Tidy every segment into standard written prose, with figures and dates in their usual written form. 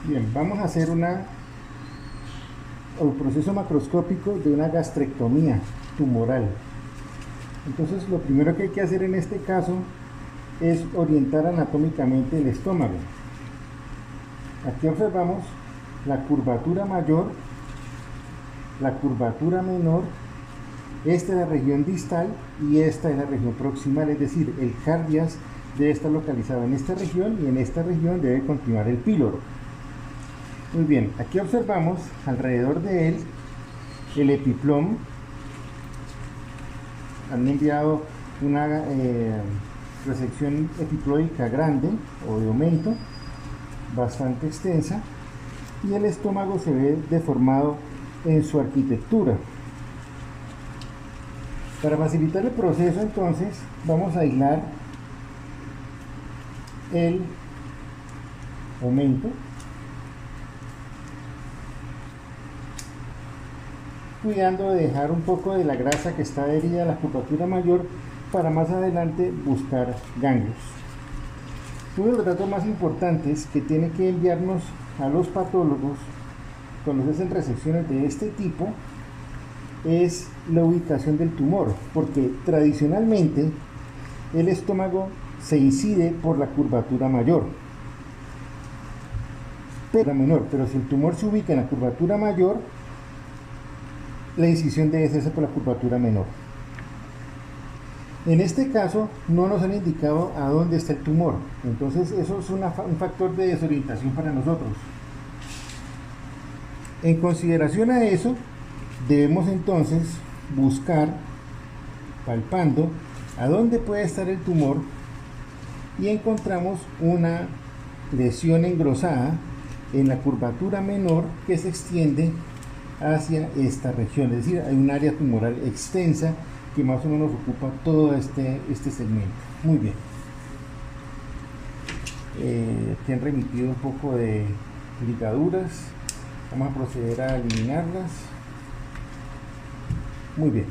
Bien, vamos a hacer un proceso macroscópico de una gastrectomía tumoral. Entonces, lo primero que hay que hacer en este caso es orientar anatómicamente el estómago. Aquí observamos la curvatura mayor, la curvatura menor. Esta es la región distal y esta es la región proximal, es decir, el cardias debe estar localizado en esta región y en esta región debe continuar el píloro. Muy bien, aquí observamos alrededor de él el epiplom. Han enviado una resección epiploica grande o de aumento, bastante extensa, y el estómago se ve deformado en su arquitectura. Para facilitar el proceso, entonces, vamos a aislar el aumento, cuidando de dejar un poco de la grasa que está adherida a la curvatura mayor para más adelante buscar ganglios. Uno de los datos más importantes que tiene que enviarnos a los patólogos cuando se hacen resecciones de este tipo es la ubicación del tumor, porque tradicionalmente el estómago se incide por la curvatura mayor, pero si el tumor se ubica en la curvatura mayor, la incisión debe hacerse por la curvatura menor. En este caso no nos han indicado a dónde está el tumor, entonces eso es un factor de desorientación para nosotros. En consideración a eso, debemos entonces buscar, palpando, a dónde puede estar el tumor, y encontramos una lesión engrosada en la curvatura menor que se extiende hacia esta región, es decir, hay un área tumoral extensa que más o menos ocupa todo este segmento. Muy bien. Aquí han remitido un poco de ligaduras. Vamos a proceder a eliminarlas. Muy bien.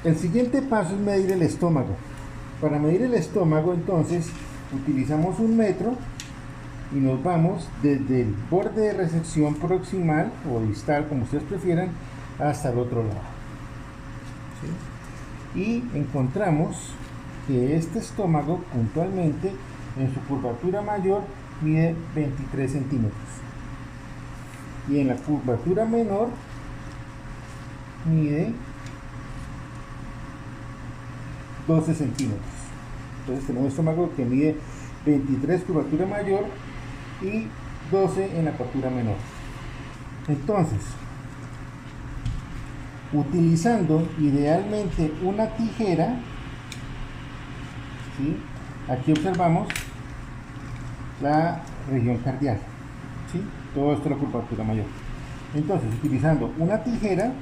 El siguiente paso es medir el estómago. Para medir el estómago, entonces, utilizamos un metro y nos vamos desde el borde de resección proximal o distal, como ustedes prefieran, hasta el otro lado. ¿Sí? Y encontramos que este estómago, puntualmente, en su curvatura mayor, mide 23 centímetros. Y en la curvatura menor, mide 12 centímetros. Entonces tenemos un estómago que mide 23 curvatura mayor y 12 en la curvatura menor. Entonces, utilizando idealmente una tijera, ¿sí? Aquí observamos la región cardial, ¿sí? Todo esto es la curvatura mayor. Entonces, utilizando una tijera,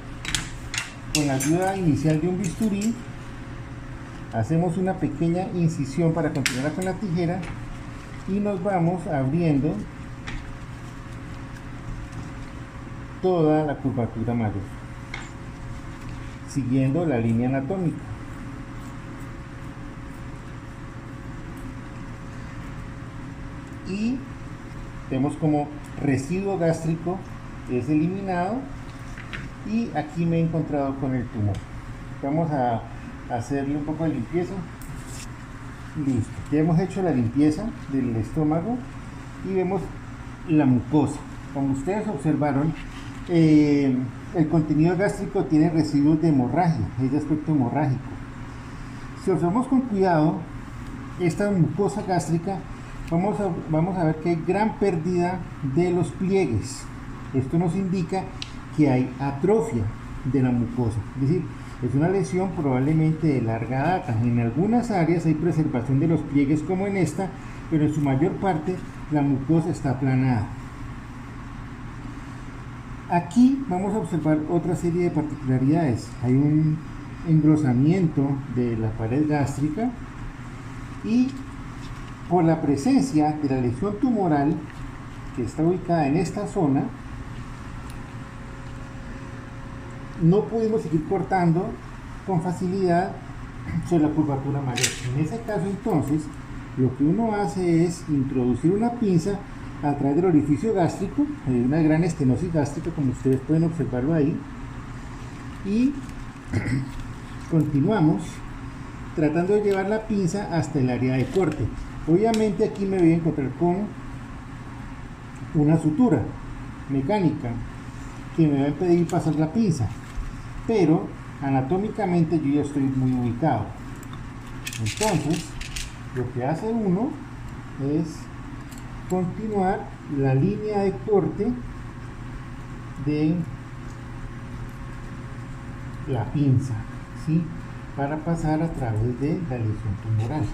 con la ayuda inicial de un bisturí, hacemos una pequeña incisión para continuar con la tijera y nos vamos abriendo toda la curvatura mayor, siguiendo la línea anatómica. Y vemos como residuo gástrico es eliminado y aquí me he encontrado con el tumor. Vamos a hacerle un poco de limpieza. Listo, ya hemos hecho la limpieza del estómago y vemos la mucosa. Como ustedes observaron, el contenido gástrico tiene residuos de hemorragia, es de aspecto hemorrágico. Si observamos con cuidado esta mucosa gástrica, vamos a ver que hay gran pérdida de los pliegues. Esto nos indica que hay atrofia de la mucosa, es decir, es una lesión probablemente de larga data. En algunas áreas hay preservación de los pliegues como en esta, pero en su mayor parte la mucosa está aplanada. Aquí vamos a observar otra serie de particularidades. Hay un engrosamiento de la pared gástrica y por la presencia de la lesión tumoral que está ubicada en esta zona, no pudimos seguir cortando con facilidad sobre la curvatura mayor. En ese caso, entonces, lo que uno hace es introducir una pinza a través del orificio gástrico, una gran estenosis gástrica como ustedes pueden observarlo ahí, y continuamos tratando de llevar la pinza hasta el área de corte. Obviamente aquí me voy a encontrar con una sutura mecánica que me va a impedir pasar la pinza, pero anatómicamente yo ya estoy muy ubicado. Entonces lo que hace uno es continuar la línea de corte de la pinza, ¿sí? Para pasar a través de la lesión tumoral.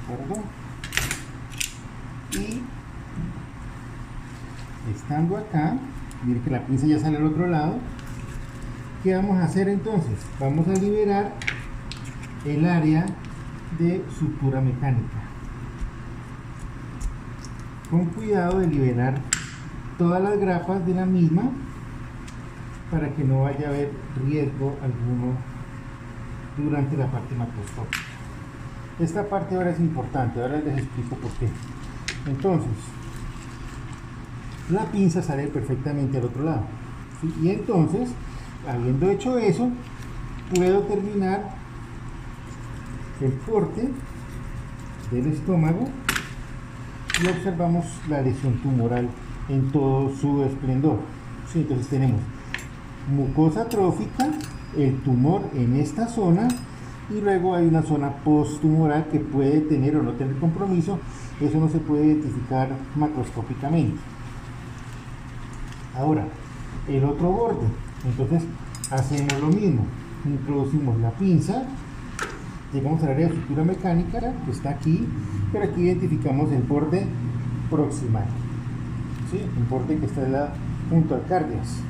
¿Perdón? Y estando acá, miren que la pinza ya sale al otro lado. ¿Qué vamos a hacer entonces? Vamos a liberar el área de sutura mecánica, con cuidado de liberar todas las grapas de la misma para que no vaya a haber riesgo alguno durante la parte macroscópica. Esta parte ahora es importante, ahora les explico por qué. Entonces, la pinza sale perfectamente al otro lado, ¿sí? Y entonces, habiendo hecho eso, puedo terminar el corte del estómago y observamos la lesión tumoral en todo su esplendor, ¿sí? Entonces tenemos mucosa trófica, el tumor en esta zona, y luego hay una zona posttumoral que puede tener o no tener compromiso. Eso no se puede identificar macroscópicamente. Ahora, el otro borde, entonces hacemos lo mismo, introducimos la pinza, llegamos al área de sutura mecánica que está aquí, pero aquí identificamos el borde proximal, ¿sí? El borde que está junto al cardias.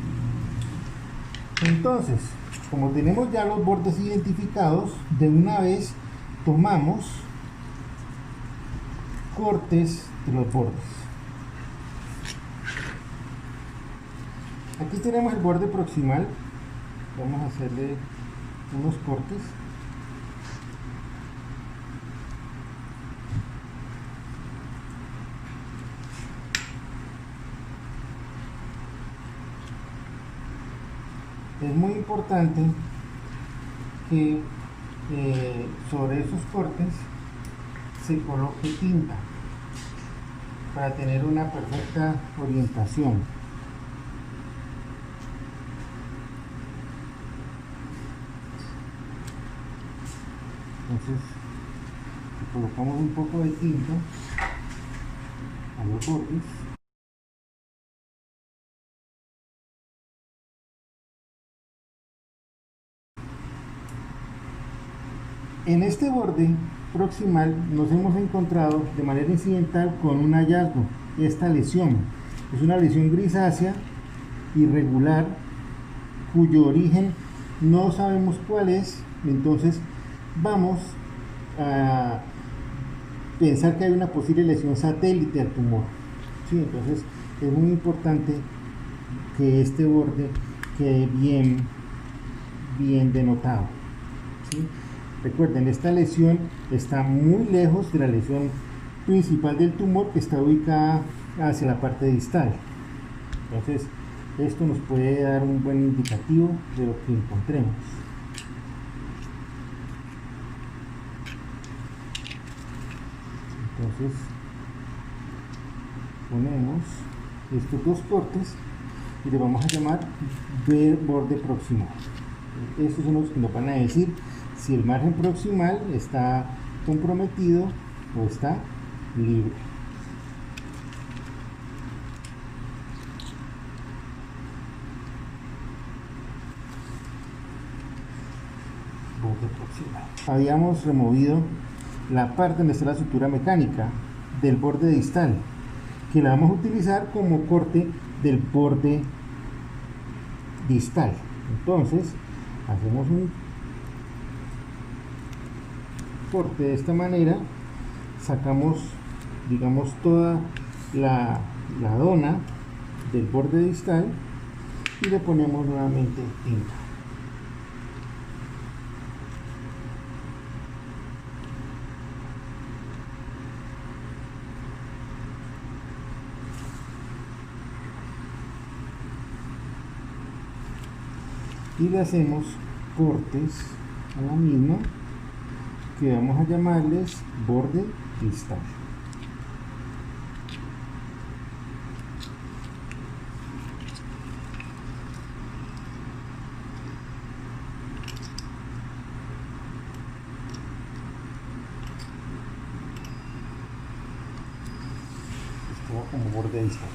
Entonces, como tenemos ya los bordes identificados, de una vez tomamos cortes de los bordes. Aquí tenemos el borde proximal, vamos a hacerle unos cortes. Es muy importante que sobre esos cortes se coloque tinta para tener una perfecta orientación. Entonces colocamos un poco de tinta a los bordes. En este borde proximal nos hemos encontrado de manera incidental con un hallazgo. Esta lesión es una lesión grisácea irregular cuyo origen no sabemos cuál es. Entonces vamos a pensar que hay una posible lesión satélite al tumor, ¿sí? Entonces es muy importante que este borde quede bien denotado, ¿sí? Recuerden, esta lesión está muy lejos de la lesión principal del tumor, que está ubicada hacia la parte distal. Entonces esto nos puede dar un buen indicativo de lo que encontremos. Entonces ponemos estos dos cortes y le vamos a llamar borde proximal. Estos son los que nos van a decir si el margen proximal está comprometido o está libre. Borde proximal. Habíamos removido la parte donde está la sutura mecánica del borde distal, que la vamos a utilizar como corte del borde distal. Entonces hacemos un corte de esta manera, sacamos, digamos, toda la dona del borde distal y le ponemos nuevamente tinta. Y le hacemos cortes a la misma, que vamos a llamarles borde distal. Esto como borde distal.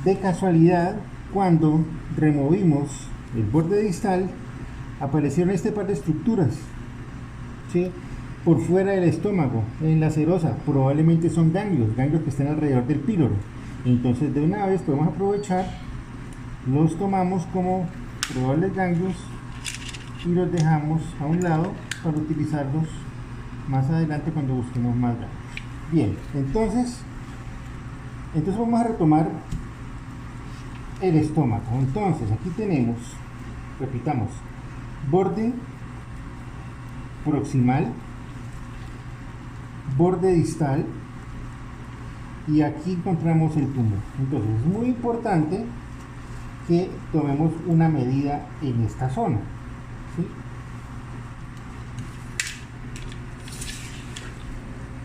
De casualidad, cuando removimos el borde distal, aparecieron este par de estructuras, ¿sí?, por fuera del estómago, en la serosa. Probablemente son ganglios que están alrededor del píloro. Entonces, de una vez podemos aprovechar, los tomamos como probables ganglios y los dejamos a un lado para utilizarlos más adelante cuando busquemos más ganglios. Bien, entonces vamos a retomar el estómago. Entonces aquí tenemos, repitamos, borde proximal, borde distal, y aquí encontramos el tumor. Entonces es muy importante que tomemos una medida en esta zona, ¿sí?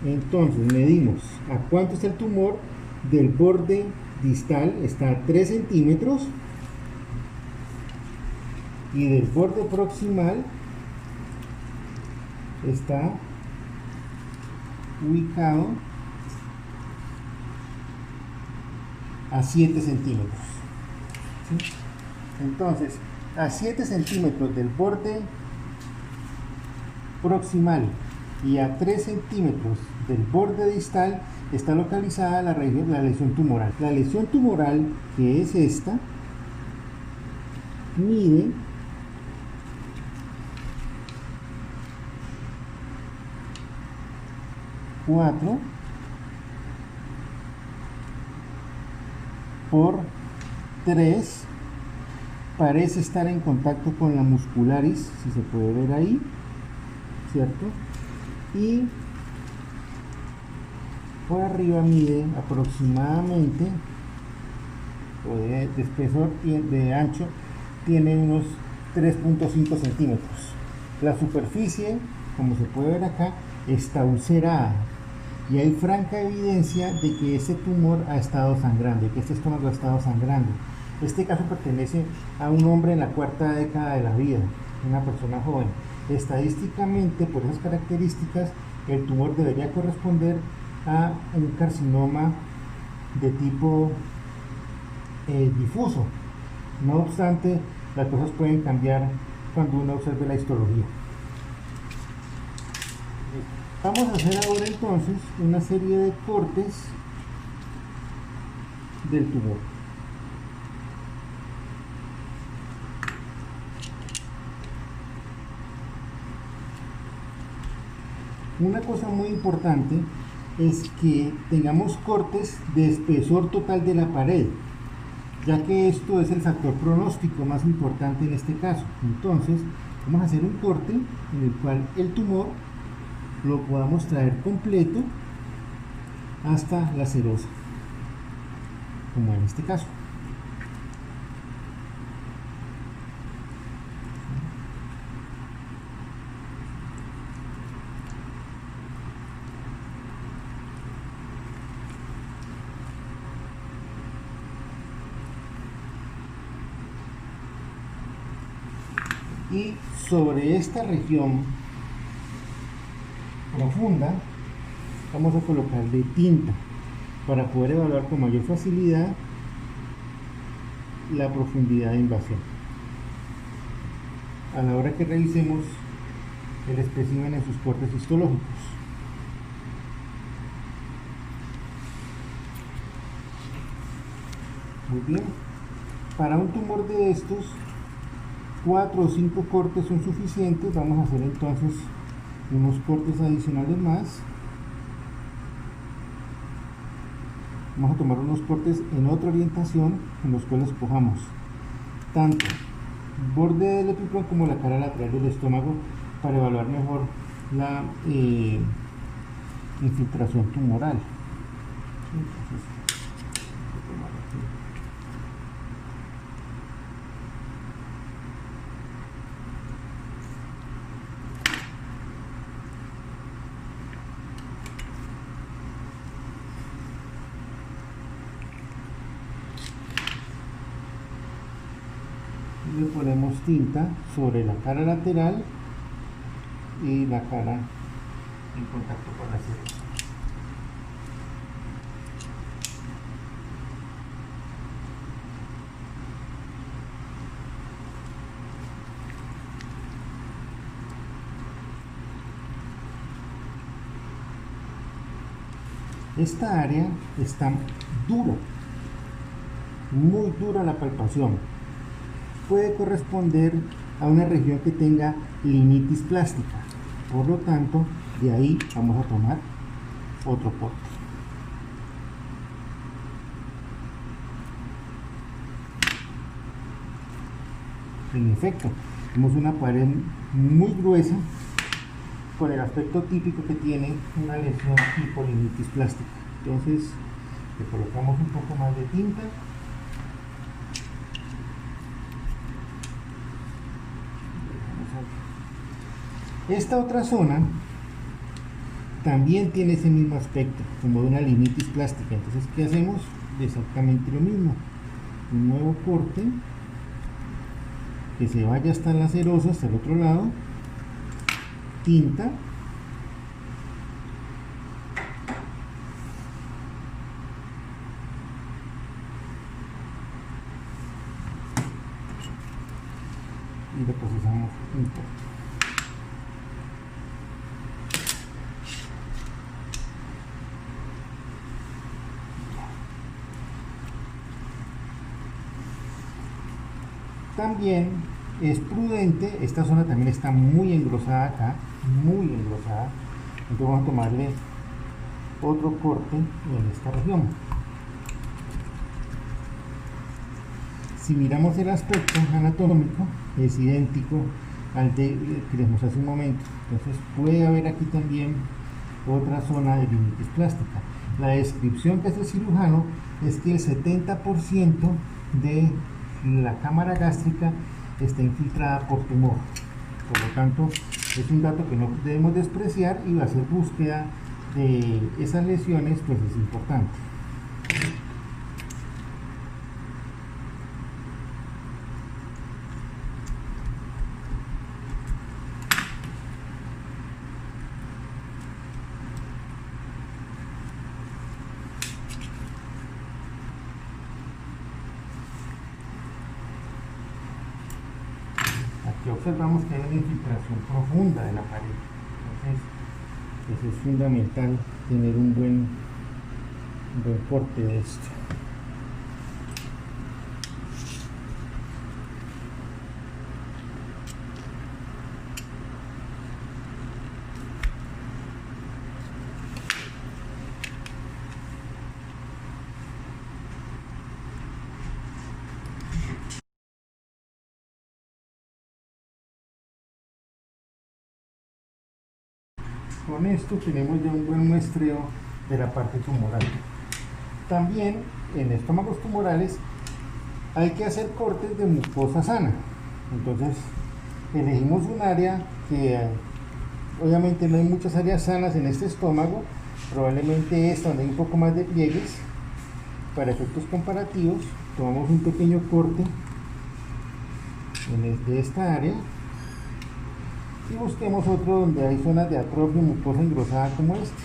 Entonces medimos a cuánto está el tumor. Del borde distal está a 3 centímetros y del borde proximal está ubicado a 7 centímetros, ¿sí? Entonces, a 7 centímetros del borde proximal y a 3 centímetros del borde distal está localizada la lesión tumoral. La lesión tumoral, que es esta, mide 4 por 3, parece estar en contacto con la muscularis, si se puede ver ahí, ¿cierto? Y por arriba mide aproximadamente, o de espesor y de ancho, tiene unos 3.5 centímetros. La superficie, como se puede ver acá, está ulcerada y hay franca evidencia de que este tumor ha estado sangrando, que este estómago ha estado sangrando. Este caso pertenece a un hombre en la 4ª década de la vida, una persona joven. Estadísticamente, por esas características, el tumor debería corresponder a un carcinoma de tipo difuso. No obstante, las cosas pueden cambiar cuando uno observe la histología. Vamos a hacer ahora entonces una serie de cortes del tumor. Una cosa muy importante es que tengamos cortes de espesor total de la pared, ya que esto es el factor pronóstico más importante en este caso. Entonces, vamos a hacer un corte en el cual el tumor lo podamos traer completo hasta la serosa, como en este caso. Y sobre esta región profunda vamos a colocarle tinta para poder evaluar con mayor facilidad la profundidad de invasión a la hora que revisemos el espécimen en sus cortes histológicos. Muy bien, para un tumor de estos 4 o 5 cortes son suficientes. Vamos a hacer entonces unos cortes adicionales más. Vamos a tomar unos cortes en otra orientación en los cuales cojamos tanto borde del epiplón como la cara lateral del estómago para evaluar mejor la infiltración tumoral. Entonces, voy a tomar aquí. Le ponemos tinta sobre la cara lateral y la cara en contacto con la serosa. Esta área está dura, muy dura la palpación. Puede corresponder a una región que tenga linitis plástica. Por lo tanto, de ahí vamos a tomar otro corte. En efecto, tenemos una pared muy gruesa con el aspecto típico que tiene una lesión tipo linitis plástica. Entonces, le colocamos un poco más de tinta. Esta otra zona también tiene ese mismo aspecto, como de una linitis plástica. Entonces, ¿qué hacemos? Exactamente lo mismo. Un nuevo corte que se vaya hasta la serosa, hasta el otro lado. Tinta. Y le procesamos un poco. También es prudente, esta zona también está muy engrosada acá, muy engrosada, entonces vamos a tomarle otro corte en esta región. Si miramos el aspecto anatómico, es idéntico al que les mostré hace un momento. Entonces puede haber aquí también otra zona de linitis plástica. La descripción que hace el cirujano es que el 70% de la cámara gástrica está infiltrada por tumor. Por lo tanto, es un dato que no debemos despreciar, y hacer búsqueda de esas lesiones pues es importante. Aquí observamos que hay una infiltración profunda de la pared. Entonces, es fundamental tener un buen corte de esto. Con esto tenemos ya un buen muestreo de la parte tumoral. También en estómagos tumorales hay que hacer cortes de mucosa sana. Entonces elegimos un área que obviamente no hay muchas áreas sanas en este estómago, probablemente esta donde hay un poco más de pliegues. Para efectos comparativos tomamos un pequeño corte de esta área y busquemos otro donde hay zonas de atrofia mucosa engrosada como este.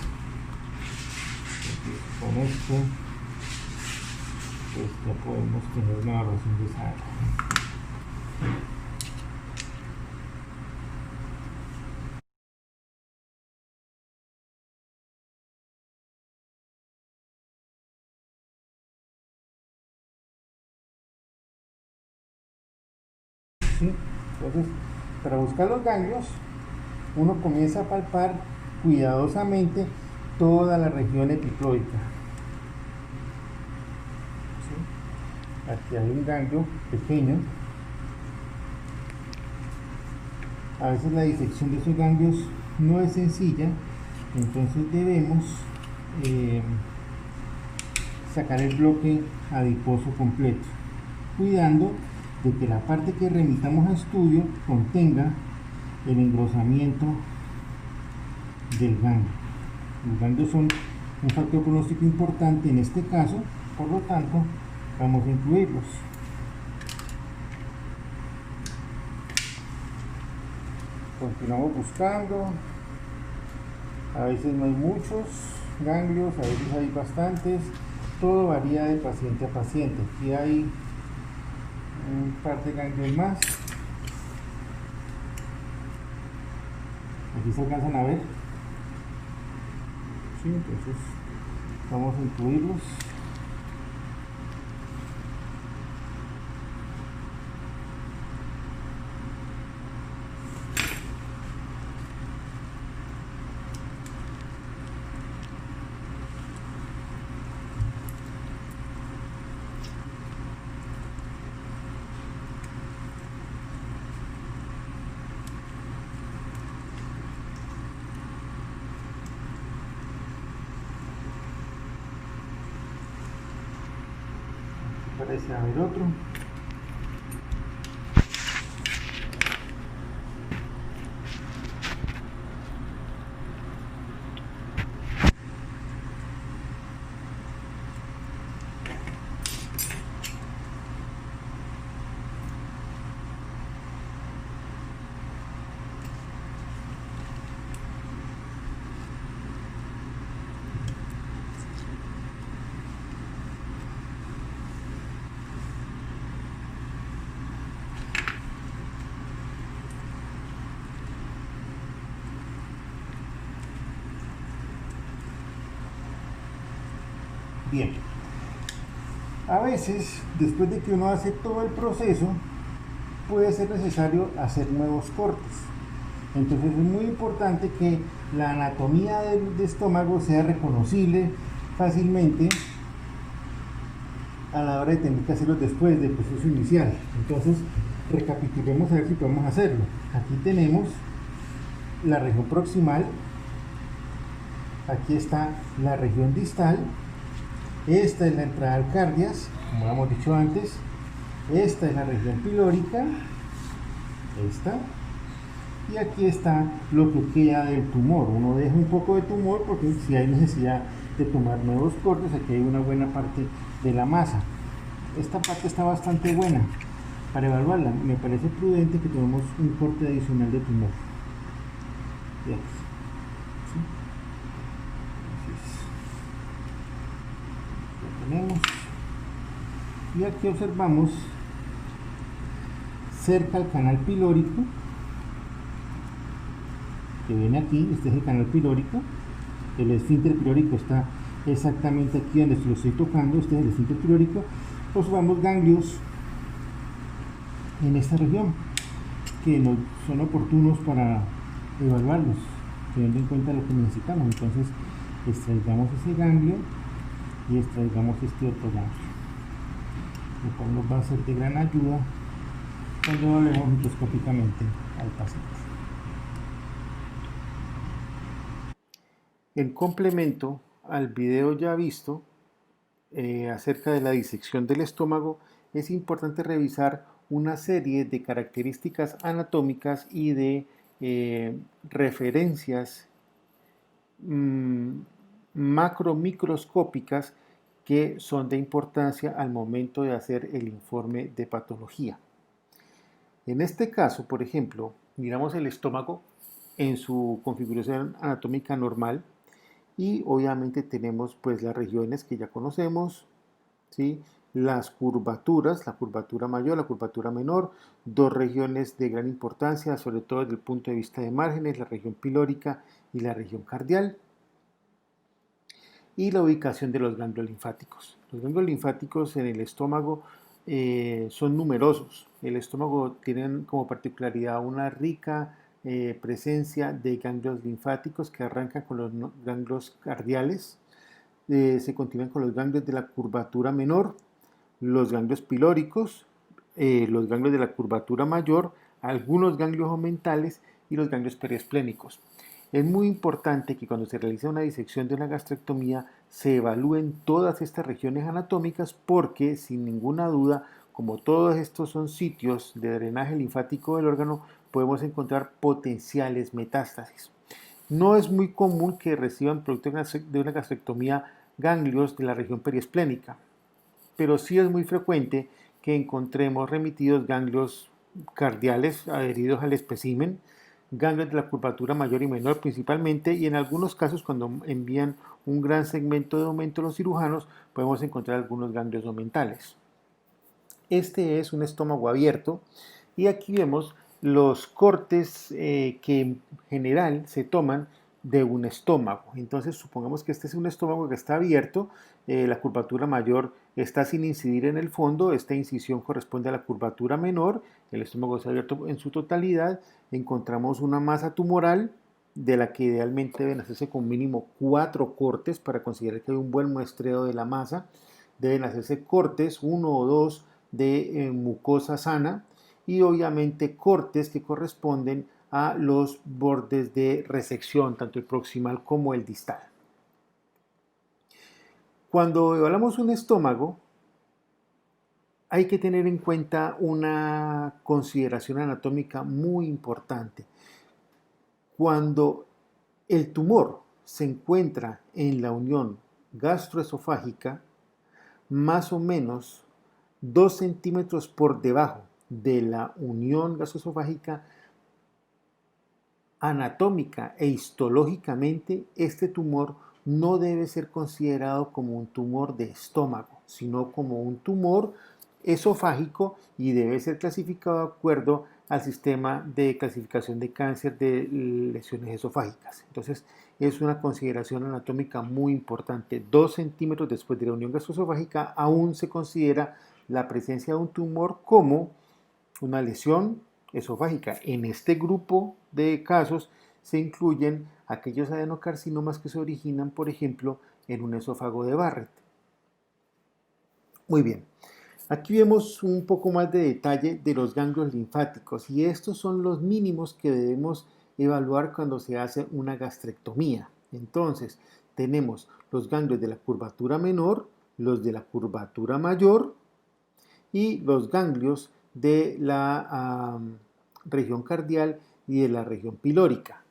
Entonces, con esto pues ya podemos tener una evaluación de esa área. ¿Sí? Entonces, para buscar los ganglios, uno comienza a palpar cuidadosamente toda la región epiploica. ¿Sí? Aquí hay un ganglio pequeño, A veces la disección de esos ganglios no es sencilla, entonces debemos sacar el bloque adiposo completo, cuidando de que la parte que remitamos a estudio contenga el engrosamiento del ganglio. Los ganglios son un factor pronóstico importante en este caso, por lo tanto vamos a incluirlos. Continuamos buscando. A veces no hay muchos ganglios, a veces hay bastantes. Todo varía de paciente a paciente. Aquí hay un par de ganglios más. Aquí se alcanzan a ver. Sí, entonces vamos a incluirlos. Parece haber otro. Bien, a veces después de que uno hace todo el proceso puede ser necesario hacer nuevos cortes, entonces es muy importante que la anatomía del estómago sea reconocible fácilmente a la hora de tener que hacerlo después del proceso inicial. Entonces recapitulemos a ver si podemos hacerlo. Aquí tenemos la región proximal, aquí está la región distal. Esta es la entrada al cardias, como habíamos dicho antes. Esta es la región pilórica. Esta. Y aquí está lo que queda del tumor. Uno deja un poco de tumor porque si hay necesidad de tomar nuevos cortes, aquí hay una buena parte de la masa. Esta parte está bastante buena para evaluarla. Me parece prudente que tomemos un corte adicional de tumor. Bien. ¿Sí? Tenemos, y aquí observamos cerca al canal pilórico que viene aquí. Este es el canal pilórico, el esfínter pilórico está exactamente aquí donde lo estoy tocando. Este es el esfínter pilórico. Observamos ganglios en esta región que no son oportunos para evaluarlos, teniendo en cuenta lo que necesitamos. Entonces extraigamos ese ganglio y extraigamos este otro ganglio, lo cual nos va a ser de gran ayuda cuando evaluemos microscópicamente al paciente. En complemento al video ya visto acerca de la disección del estómago, es importante revisar una serie de características anatómicas y de referencias macromicroscópicas que son de importancia al momento de hacer el informe de patología. En este caso, por ejemplo, miramos el estómago en su configuración anatómica normal y obviamente tenemos pues las regiones que ya conocemos, ¿sí? Las curvaturas, la curvatura mayor, la curvatura menor, dos regiones de gran importancia, sobre todo desde el punto de vista de márgenes, la región pilórica y la región cardial, y la ubicación de los ganglios linfáticos. Los ganglios linfáticos en el estómago son numerosos. El estómago tiene como particularidad una rica presencia de ganglios linfáticos que arrancan con los ganglios cardiales, se continúan con los ganglios de la curvatura menor, los ganglios pilóricos, los ganglios de la curvatura mayor, algunos ganglios omentales y los ganglios periesplénicos. Es muy importante que cuando se realiza una disección de una gastrectomía se evalúen todas estas regiones anatómicas porque sin ninguna duda, como todos estos son sitios de drenaje linfático del órgano, podemos encontrar potenciales metástasis. No es muy común que reciban producto de una gastrectomía ganglios de la región periesplénica, pero sí es muy frecuente que encontremos remitidos ganglios cardiales adheridos al espécimen, ganglios de la curvatura mayor y menor principalmente, y en algunos casos cuando envían un gran segmento de aumento a los cirujanos podemos encontrar algunos ganglios omentales. Este es un estómago abierto y aquí vemos los cortes que en general se toman de un estómago. Entonces supongamos que este es un estómago que está abierto, la curvatura mayor está sin incidir en el fondo, esta incisión corresponde a la curvatura menor, el estómago está abierto en su totalidad, encontramos una masa tumoral de la que idealmente deben hacerse con mínimo 4 cortes para considerar que hay un buen muestreo de la masa, deben hacerse cortes, 1 o 2 de mucosa sana y obviamente cortes que corresponden a los bordes de resección, tanto el proximal como el distal. Cuando evaluamos un estómago, hay que tener en cuenta una consideración anatómica muy importante. Cuando el tumor se encuentra en la unión gastroesofágica, más o menos 2 centímetros por debajo de la unión gastroesofágica, anatómica e histológicamente, este tumor no debe ser considerado como un tumor de estómago, sino como un tumor esofágico y debe ser clasificado de acuerdo al sistema de clasificación de cáncer de lesiones esofágicas. Entonces, es una consideración anatómica muy importante. 2 centímetros después de la unión gastroesofágica aún se considera la presencia de un tumor como una lesión esofágica. En este grupo de casos se incluyen aquellos adenocarcinomas que se originan, por ejemplo, en un esófago de Barrett. Muy bien, aquí vemos un poco más de detalle de los ganglios linfáticos y estos son los mínimos que debemos evaluar cuando se hace una gastrectomía. Entonces, tenemos los ganglios de la curvatura menor, los de la curvatura mayor y los ganglios de la región cardial y de la región pilórica.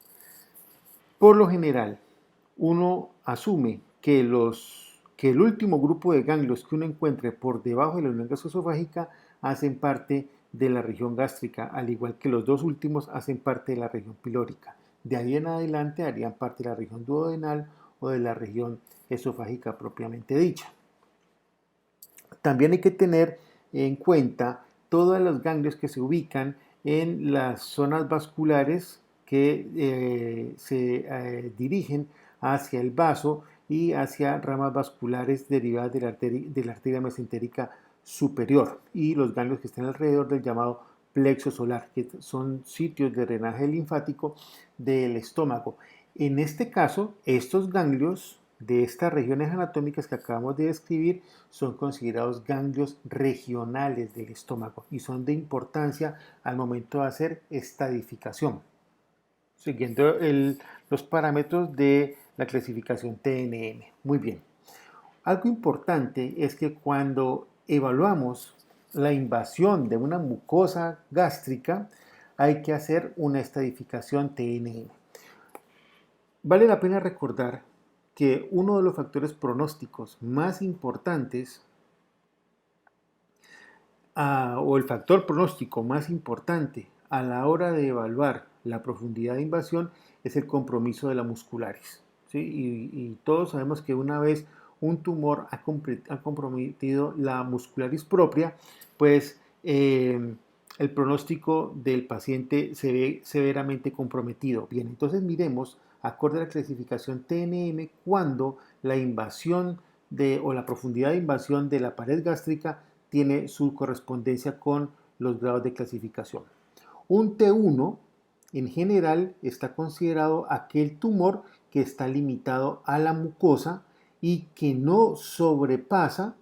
Por lo general, uno asume que el último grupo de ganglios que uno encuentre por debajo de la unión gastroesofágica hacen parte de la región gástrica, al igual que los dos últimos hacen parte de la región pilórica. De ahí en adelante harían parte de la región duodenal o de la región esofágica propiamente dicha. También hay que tener en cuenta todos los ganglios que se ubican en las zonas vasculares que se dirigen hacia el vaso y hacia ramas vasculares derivadas de la arteria mesentérica superior y los ganglios que están alrededor del llamado plexo solar, que son sitios de drenaje linfático del estómago. En este caso, estos ganglios de estas regiones anatómicas que acabamos de describir son considerados ganglios regionales del estómago y son de importancia al momento de hacer estadificación, siguiendo los parámetros de la clasificación TNM. Muy bien. Algo importante es que cuando evaluamos la invasión de una mucosa gástrica, hay que hacer una estadificación TNM. Vale la pena recordar que uno de los factores pronósticos más importantes o el factor pronóstico más importante a la hora de evaluar la profundidad de invasión es el compromiso de la muscularis, ¿sí? Y todos sabemos que una vez un tumor ha comprometido la muscularis propia, pues el pronóstico del paciente se ve severamente comprometido. Bien, entonces miremos, acorde a la clasificación TNM, cuando la invasión o la profundidad de invasión de la pared gástrica tiene su correspondencia con los grados de clasificación. Un T1 en general está considerado aquel tumor que está limitado a la mucosa y que no sobrepasa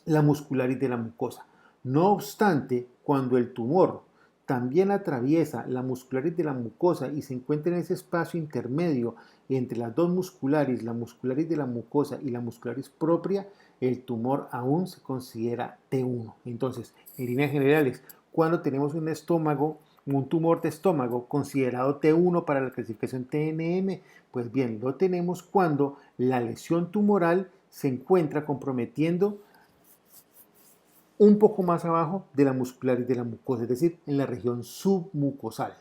la muscularis de la mucosa. No obstante, cuando el tumor también atraviesa la muscularis de la mucosa y se encuentra en ese espacio intermedio entre las dos muscularis, la muscularis de la mucosa y la muscularis propia, el tumor aún se considera T1. Entonces, en líneas generales, cuando tenemos un tumor de estómago considerado T1 para la clasificación TNM, pues bien, lo tenemos cuando la lesión tumoral se encuentra comprometiendo un poco más abajo de la muscularis de la mucosa, es decir, en la región submucosal.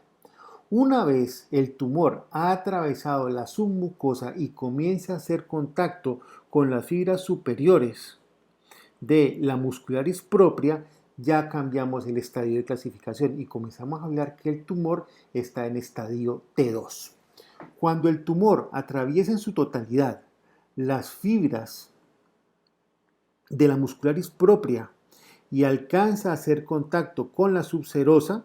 Una vez el tumor ha atravesado la submucosa y comienza a hacer contacto con las fibras superiores de la muscularis propia, ya cambiamos el estadio de clasificación y comenzamos a hablar que el tumor está en estadio T2. Cuando el tumor atraviesa en su totalidad las fibras de la muscularis propia y alcanza a hacer contacto con la subserosa,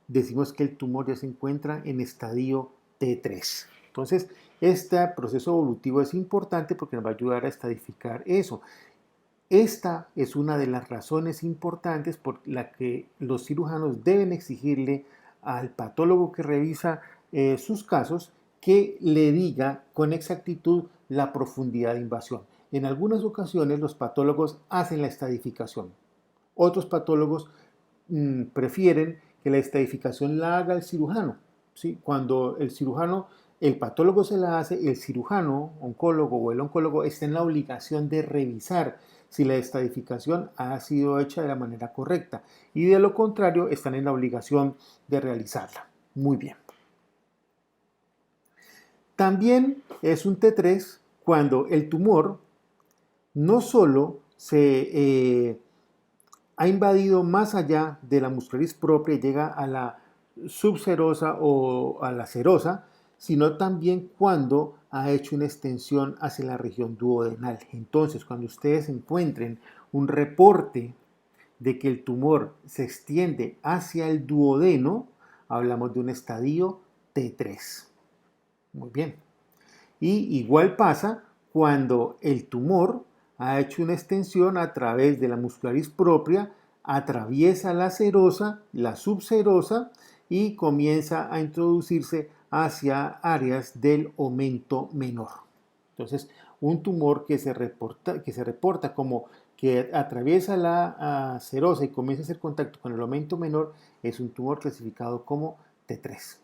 decimos que el tumor ya se encuentra en estadio T3. Entonces, este proceso evolutivo es importante porque nos va a ayudar a estadificar eso. Esta es una de las razones importantes por la que los cirujanos deben exigirle al patólogo que revisa sus casos que le diga con exactitud la profundidad de invasión. En algunas ocasiones los patólogos hacen la estadificación. Otros patólogos prefieren que la estadificación la haga el cirujano. ¿Sí? Cuando el patólogo se la hace, el cirujano, oncólogo o el oncólogo está en la obligación de revisar si la estadificación ha sido hecha de la manera correcta y de lo contrario están en la obligación de realizarla. Muy bien. También es un T3 cuando el tumor no solo se ha invadido más allá de la muscularis propia y llega a la subserosa o a la serosa, sino también cuando ha hecho una extensión hacia la región duodenal. Entonces, cuando ustedes encuentren un reporte de que el tumor se extiende hacia el duodeno, hablamos de un estadio T3. Muy bien. Y igual pasa cuando el tumor ha hecho una extensión a través de la muscularis propia, atraviesa la serosa, la subserosa y comienza a introducirse hacia áreas del aumento menor. Entonces, un tumor que se reporta como que atraviesa la serosa y comienza a hacer contacto con el aumento menor es un tumor clasificado como T3.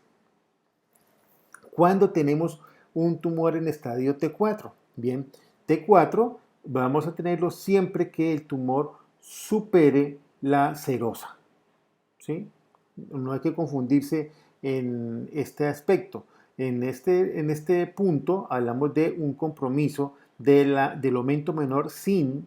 Cuando tenemos un tumor en estadio T4, bien, T4 vamos a tenerlo siempre que el tumor supere la serosa, ¿sí? No hay que confundirse en este aspecto. En este punto hablamos de un compromiso del aumento menor sin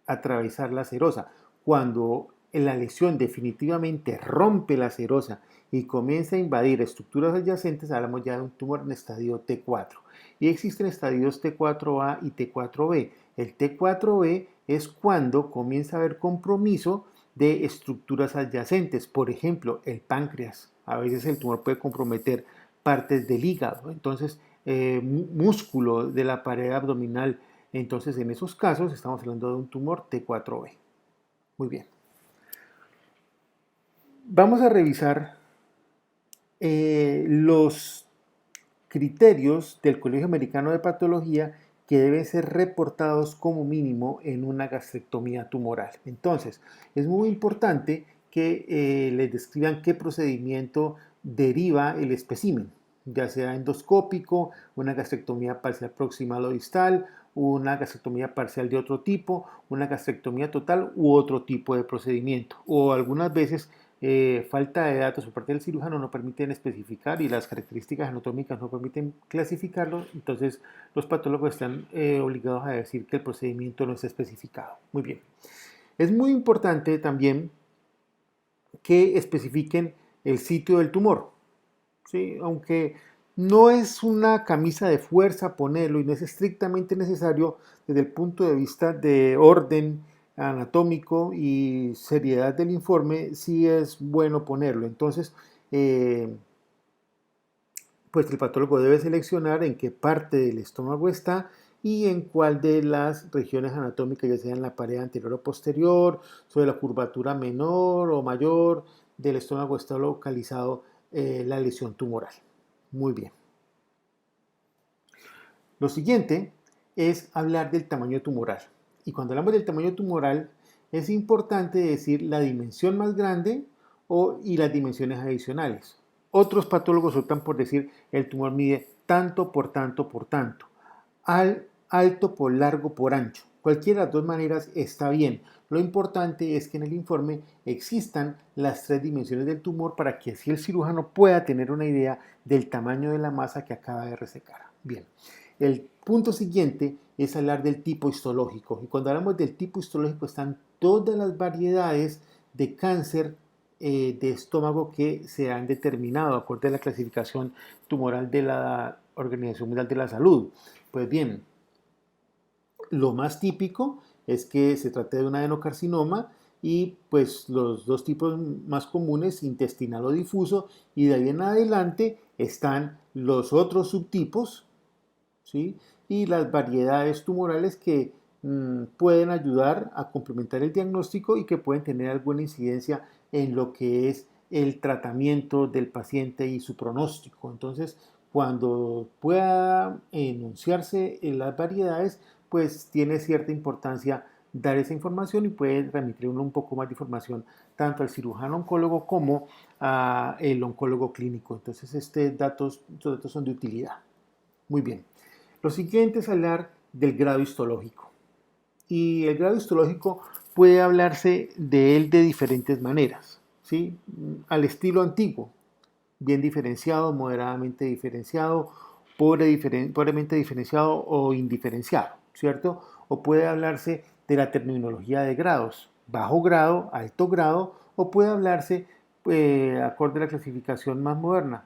atravesar la serosa. Cuando la lesión definitivamente rompe la serosa y comienza a invadir estructuras adyacentes, hablamos ya de un tumor en estadio T4. Y existen estadios T4A y T4B. El T4B es cuando comienza a haber compromiso de estructuras adyacentes, por ejemplo, el páncreas. A veces el tumor puede comprometer partes del hígado, entonces músculo de la pared abdominal. Entonces, en esos casos estamos hablando de un tumor T4B. Muy bien. Vamos a revisar los criterios del Colegio Americano de Patología que deben ser reportados como mínimo en una gastrectomía tumoral. Entonces, es muy importante que les describan qué procedimiento deriva el espécimen, ya sea endoscópico, una gastrectomía parcial proximal o distal, una gastrectomía parcial de otro tipo, una gastrectomía total u otro tipo de procedimiento. O algunas veces falta de datos por parte del cirujano no permiten especificar y las características anatómicas no permiten clasificarlo, entonces los patólogos están obligados a decir que el procedimiento no está especificado. Muy bien. Es muy importante también que especifiquen el sitio del tumor, ¿sí? Aunque no es una camisa de fuerza ponerlo y no es estrictamente necesario desde el punto de vista de orden anatómico y seriedad del informe, sí es bueno ponerlo. Entonces, pues el patólogo debe seleccionar en qué parte del estómago está y en cuál de las regiones anatómicas, ya sea en la pared anterior o posterior, sobre la curvatura menor o mayor del estómago, está localizado la lesión tumoral. Muy bien. Lo siguiente es hablar del tamaño tumoral. Y cuando hablamos del tamaño tumoral, es importante decir la dimensión más grande y las dimensiones adicionales. Otros patólogos optan por decir el tumor mide tanto por tanto por tanto, alto por largo por ancho. Cualquiera de las dos maneras está bien. Lo importante es que en el informe existan las tres dimensiones del tumor para que así el cirujano pueda tener una idea del tamaño de la masa que acaba de resecar. Bien, el punto siguiente es hablar del tipo histológico. Y cuando hablamos del tipo histológico están todas las variedades de cáncer de estómago que se han determinado acorde a la clasificación tumoral de la Organización Mundial de la Salud. Pues bien, lo más típico es que se trate de un adenocarcinoma y pues los dos tipos más comunes, intestinal o difuso, y de ahí en adelante están los otros subtipos, ¿sí? Y las variedades tumorales que pueden ayudar a complementar el diagnóstico y que pueden tener alguna incidencia en lo que es el tratamiento del paciente y su pronóstico. Entonces, cuando pueda enunciarse en las variedades, pues tiene cierta importancia dar esa información y puede remitir un poco más de información tanto al cirujano oncólogo como al oncólogo clínico. Entonces, estos datos son de utilidad. Muy bien. Lo siguiente es hablar del grado histológico. Y el grado histológico puede hablarse de él de diferentes maneras, ¿sí? Al estilo antiguo, bien diferenciado, moderadamente diferenciado, pobremente diferenciado o indiferenciado, ¿cierto? O puede hablarse de la terminología de grados, bajo grado, alto grado, o puede hablarse, acorde a la clasificación más moderna,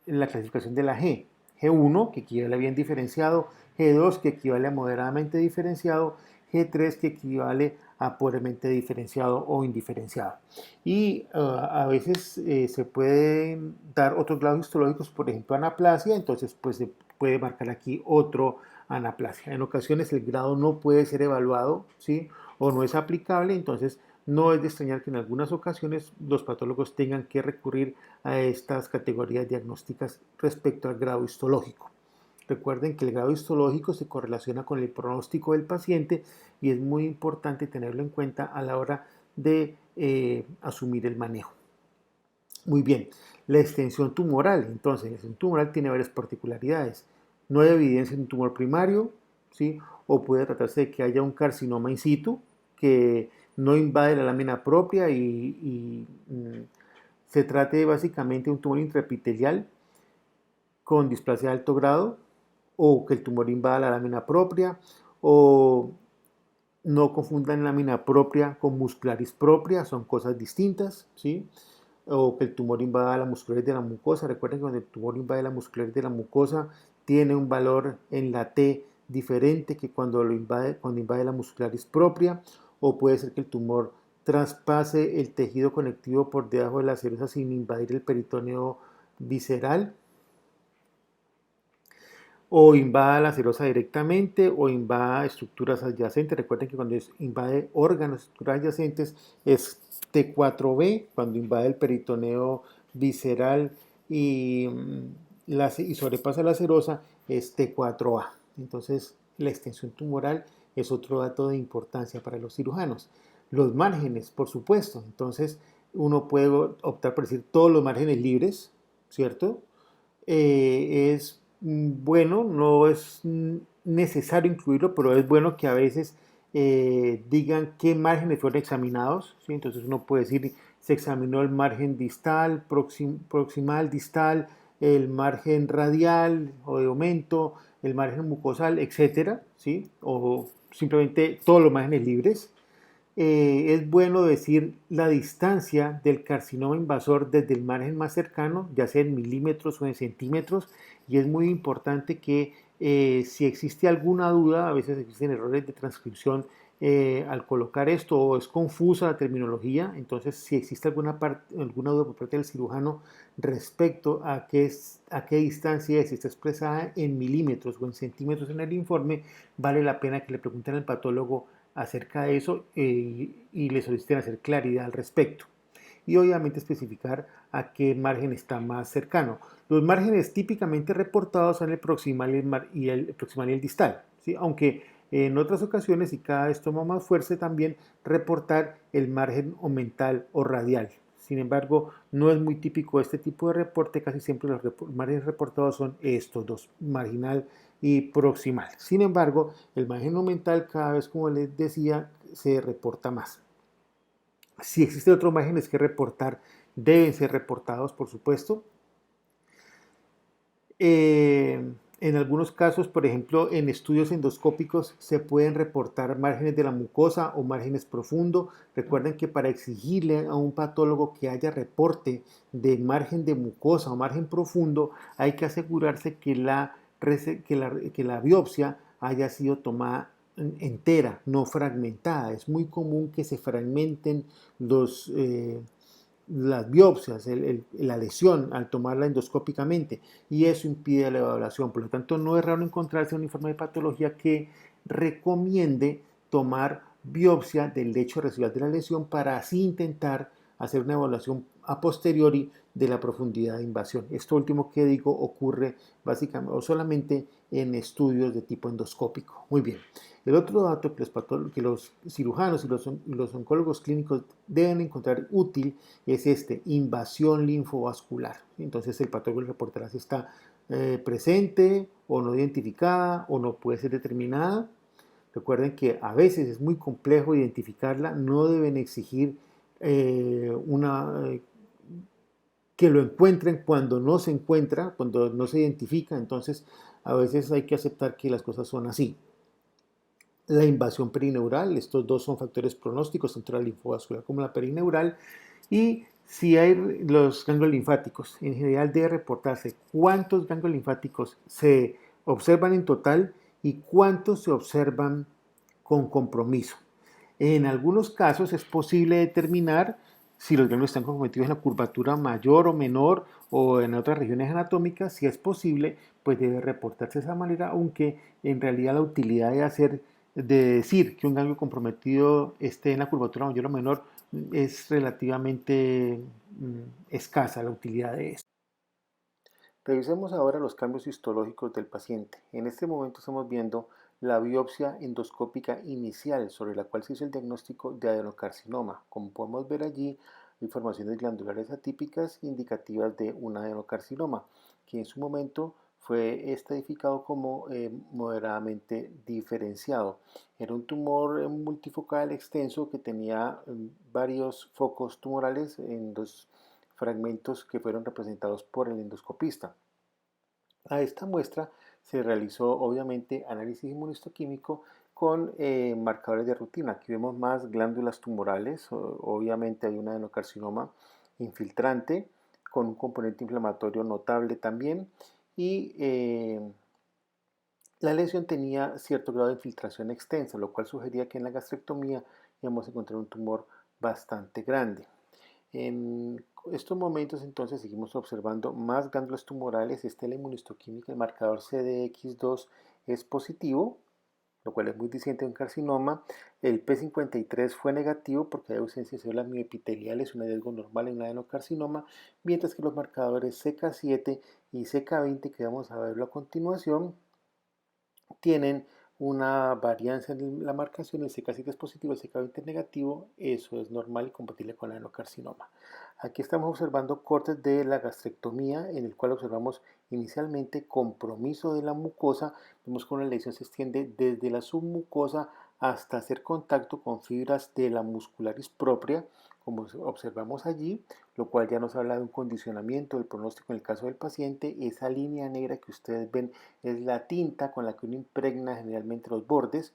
la clasificación de la G. G1, que equivale a bien diferenciado, G2, que equivale a moderadamente diferenciado, G3, que equivale a pobremente diferenciado o indiferenciado. Y a veces se pueden dar otros grados histológicos, por ejemplo, anaplasia, entonces pues se puede marcar aquí otro anaplasia. En ocasiones el grado no puede ser evaluado, ¿sí? O no es aplicable, entonces no es de extrañar que en algunas ocasiones los patólogos tengan que recurrir a estas categorías diagnósticas respecto al grado histológico. Recuerden que el grado histológico se correlaciona con el pronóstico del paciente y es muy importante tenerlo en cuenta a la hora de asumir el manejo. Muy bien, la extensión tumoral. Entonces, la extensión tumoral tiene varias particularidades. No hay evidencia de un tumor primario, ¿sí? O puede tratarse de que haya un carcinoma in situ que no invade la lámina propia y se trate básicamente de un tumor intraepitelial con displasia de alto grado, o que el tumor invada la lámina propia, o no confundan lámina propia con muscularis propia, son cosas distintas, ¿sí? O que el tumor invada la muscularis de la mucosa. Recuerden que cuando el tumor invade la muscularis de la mucosa tiene un valor en la T diferente que cuando invade la muscularis propia, o puede ser que el tumor traspase el tejido conectivo por debajo de la serosa sin invadir el peritoneo visceral, o invada la serosa directamente o invada estructuras adyacentes. Recuerden que cuando invade órganos, estructuras adyacentes es T4B, cuando invade el peritoneo visceral y sobrepasa la serosa es T4A. Entonces la extensión tumoral es otro dato de importancia para los cirujanos. Los márgenes, por supuesto. Entonces uno puede optar por decir todos los márgenes libres, ¿cierto? Es bueno, no es necesario incluirlo, pero es bueno que a veces digan qué márgenes fueron examinados, ¿sí? Entonces uno puede decir, se examinó el margen distal, proximal, distal, el margen radial o de aumento, el margen mucosal, etcétera, ¿sí? O simplemente todos los márgenes libres. Es bueno decir la distancia del carcinoma invasor desde el margen más cercano, ya sea en milímetros o en centímetros, y es muy importante que si existe alguna duda, a veces existen errores de transcripción al colocar esto o es confusa la terminología, entonces si existe alguna duda por parte del cirujano respecto a qué distancia es, si está expresada en milímetros o en centímetros en el informe, vale la pena que le pregunten al patólogo acerca de eso y le soliciten hacer claridad al respecto. Y obviamente especificar a qué margen está más cercano. Los márgenes típicamente reportados son el proximal y el distal, ¿sí? Aunque en otras ocasiones, y cada vez toma más fuerza, también reportar el margen omental o radial. Sin embargo, no es muy típico este tipo de reporte, casi siempre los márgenes reportados son estos dos, marginal y proximal. Sin embargo, el margen omental cada vez, como les decía, se reporta más. Si existen otros márgenes que reportar, deben ser reportados, por supuesto. En algunos casos, por ejemplo, en estudios endoscópicos se pueden reportar márgenes de la mucosa o márgenes profundos. Recuerden que para exigirle a un patólogo que haya reporte de margen de mucosa o margen profundo, hay que asegurarse que la biopsia haya sido tomada entera, no fragmentada. Es muy común que se fragmenten las biopsias, la lesión al tomarla endoscópicamente, y eso impide la evaluación. Por lo tanto, no es raro encontrarse un informe de patología que recomiende tomar biopsia del lecho residual de la lesión para así intentar hacer una evaluación a posteriori de la profundidad de invasión. Esto último que digo ocurre básicamente o solamente en estudios de tipo endoscópico. Muy bien. El otro dato que los cirujanos y los oncólogos clínicos deben encontrar útil es invasión linfovascular. Entonces el patólogo reportará si está presente o no identificada o no puede ser determinada. Recuerden que a veces es muy complejo identificarla, no deben exigir que lo encuentren cuando no se encuentra, cuando no se identifica, entonces a veces hay que aceptar que las cosas son así. La invasión perineural, estos dos son factores pronósticos, tanto la linfovascular como la perineural, y si hay los ganglios linfáticos, en general debe reportarse cuántos ganglios linfáticos se observan en total y cuántos se observan con compromiso. En algunos casos es posible determinar si los ganglios están comprometidos en la curvatura mayor o menor o en otras regiones anatómicas. Si es posible, pues debe reportarse de esa manera, aunque en realidad la utilidad de decir que un ganglio comprometido esté en la curvatura mayor o menor es relativamente escasa la utilidad de esto. Revisemos ahora los cambios histológicos del paciente. En este momento estamos viendo la biopsia endoscópica inicial sobre la cual se hizo el diagnóstico de adenocarcinoma. Como podemos ver allí, informaciones glandulares atípicas indicativas de un adenocarcinoma, que en su momento fue estadificado como moderadamente diferenciado. Era un tumor multifocal extenso que tenía varios focos tumorales en los fragmentos que fueron representados por el endoscopista. A esta muestra se realizó obviamente análisis inmunohistoquímico con marcadores de rutina. Aquí vemos más glándulas tumorales, obviamente hay un adenocarcinoma infiltrante con un componente inflamatorio notable también y la lesión tenía cierto grado de infiltración extensa, lo cual sugería que en la gastrectomía íbamos a encontrar un tumor bastante grande. En estos momentos entonces seguimos observando más glándulas tumorales. Esta es la inmunohistoquímica, el marcador CDX2 es positivo, lo cual es muy distinto de un carcinoma. El P53 fue negativo porque hay ausencia de células mioepiteliales, un hallazgo normal en un adenocarcinoma, mientras que los marcadores CK7 y CK20, que vamos a verlo a continuación, tienen una varianza en la marcación. El CK7 es positivo, el CK20 es negativo, eso es normal y compatible con el adenocarcinoma. Aquí estamos observando cortes de la gastrectomía, en el cual observamos inicialmente compromiso de la mucosa. Vemos cómo la lesión se extiende desde la submucosa hasta hacer contacto con fibras de la muscularis propria, como observamos allí, lo cual ya nos habla de un condicionamiento del pronóstico en el caso del paciente. Esa línea negra que ustedes ven es la tinta con la que uno impregna generalmente los bordes,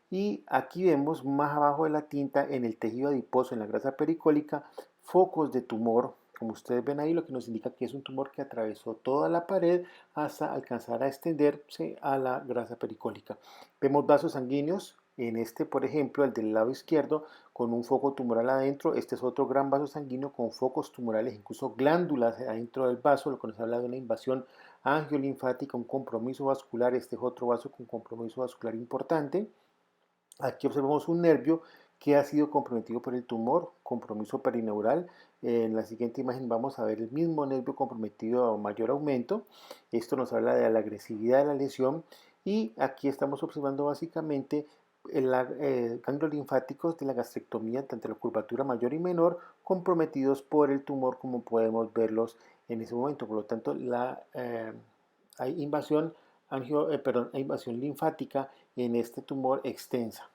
y aquí vemos más abajo de la tinta, en el tejido adiposo, en la grasa pericólica, focos de tumor, como ustedes ven ahí, lo que nos indica que es un tumor que atravesó toda la pared hasta alcanzar a extenderse a la grasa pericólica. Vemos vasos sanguíneos En este, por ejemplo, el del lado izquierdo, con un foco tumoral adentro, este es otro gran vaso sanguíneo con focos tumorales, incluso glándulas adentro del vaso, lo que nos habla de una invasión angiolinfática, un compromiso vascular. Este es otro vaso con compromiso vascular importante. Aquí observamos un nervio que ha sido comprometido por el tumor, compromiso perineural. En la siguiente imagen vamos a ver el mismo nervio comprometido a mayor aumento. Esto nos habla de la agresividad de la lesión. Y aquí estamos observando básicamente ganglios linfáticos de la gastrectomía, tanto la curvatura mayor y menor, comprometidos por el tumor, como podemos verlos en ese momento. Por lo tanto, hay invasión linfática en este tumor extensa.